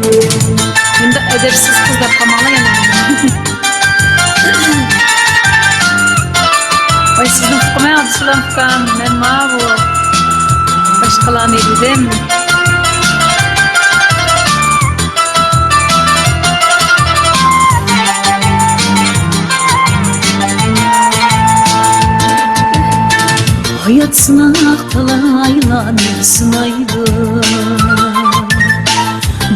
Bunda edepsiz kızlar kamalı yani. Ay sizin fıkmaya adısılan fıkam. Ben ma bu. Başkalarını edeyim. Hayat sınaqtalayla sınaydı.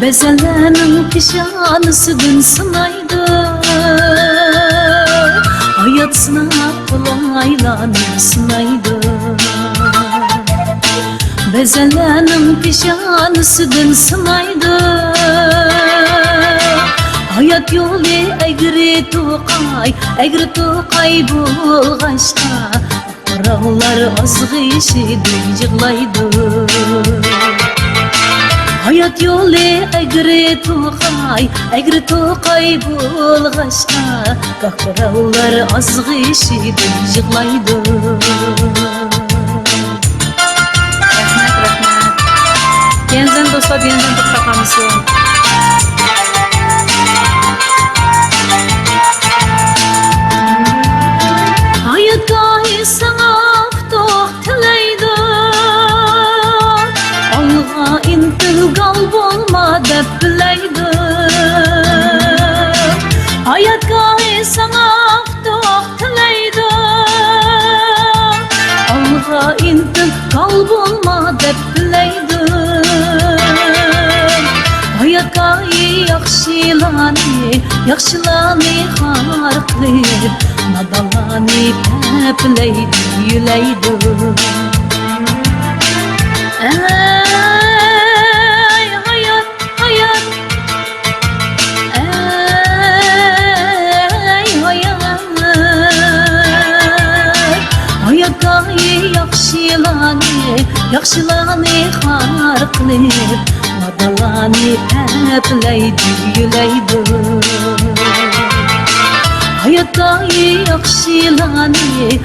Bezelenin pişanısıdın sınaydı. Hayat sınaqtalayla sınaydı. Bezelenin pişanısıdın sınaydı. Hayat yolu egri tuqay bulğaşta. Rağlar azgışıdı yığlaydı. Hayat yolu egri tuqay bulğaşta. Rağlar azgışıdı yığlaydı. Rahmet. Yeniden dostlar, yeniden toprağımızı. Hayat gayi sana aftoq tilaydi. Alğa intilgal bolma deb bilaydi. Hayat gayi sana aftoq tilaydi. Alğa intilgal bolma deb bilaydi. Hayat gayi yaxşılani har qilib Nadalani peplaydi, yülaydi. Ey hayat, hayat. Ey hayat. Hayat gayi yaxşılani har qilib Nadalani peplaydi, yülaydi. Hayat gayi yaxşılani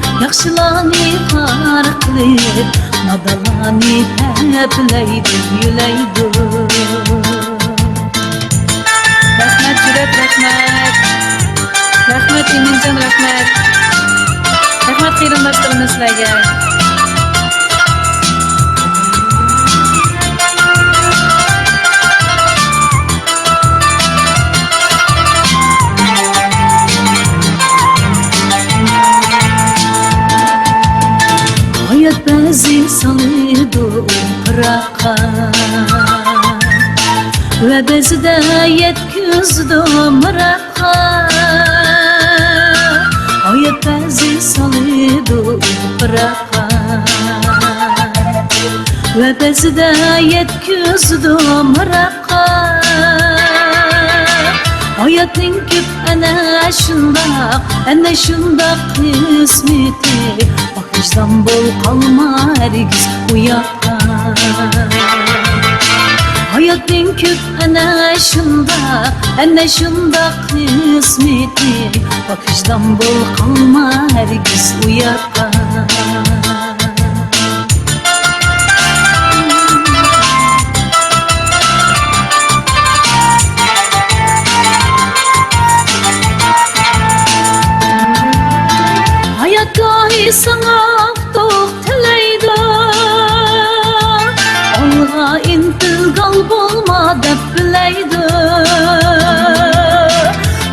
har qilib Nadalani peplaydi, yülaydi. Rahmet Cüret, rahmet. Rahmet Emincan, rahmet. Rahmet kıyırındaşlarım sizlerge. Hayat bezi salıydı bıraqa Ve bezi de yetküzdü mıraqa Hayat bezi salıydı bıraqa Ve bezi de yetküzdü mıraqa Hayatın küp ene şundaq kısmeti Bakışdan bol kalma hergiz uyakka Hayatın küp ene şundaq kısmeti Bakışdan bol kalma hergiz uyakka Hayat gayi sana aftoq tilaydi. Alğa intilgal bolma deb bilaydi.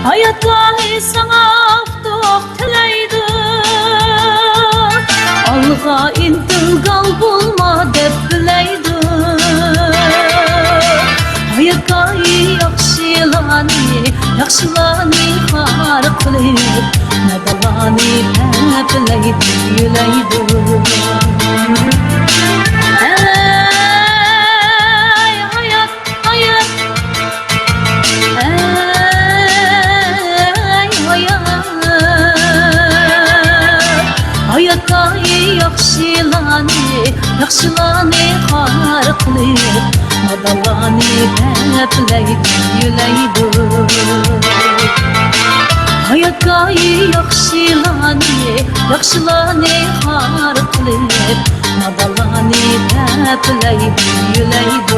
Hayat gayi sana aftoq tilaydi. Alğa intilgal bolma deb bilaydi. Hayat gayi yaxşılani har qilib Nadalani peplaydi, yülaydi. Ey hayat, hayat. Ey hayat. Hayat gayi yaxşılani har qilib Nadalani peplaydi, yülaydi. Hayat gayi yaxşılani har qilib Nadalani peplaydi, yülaydi.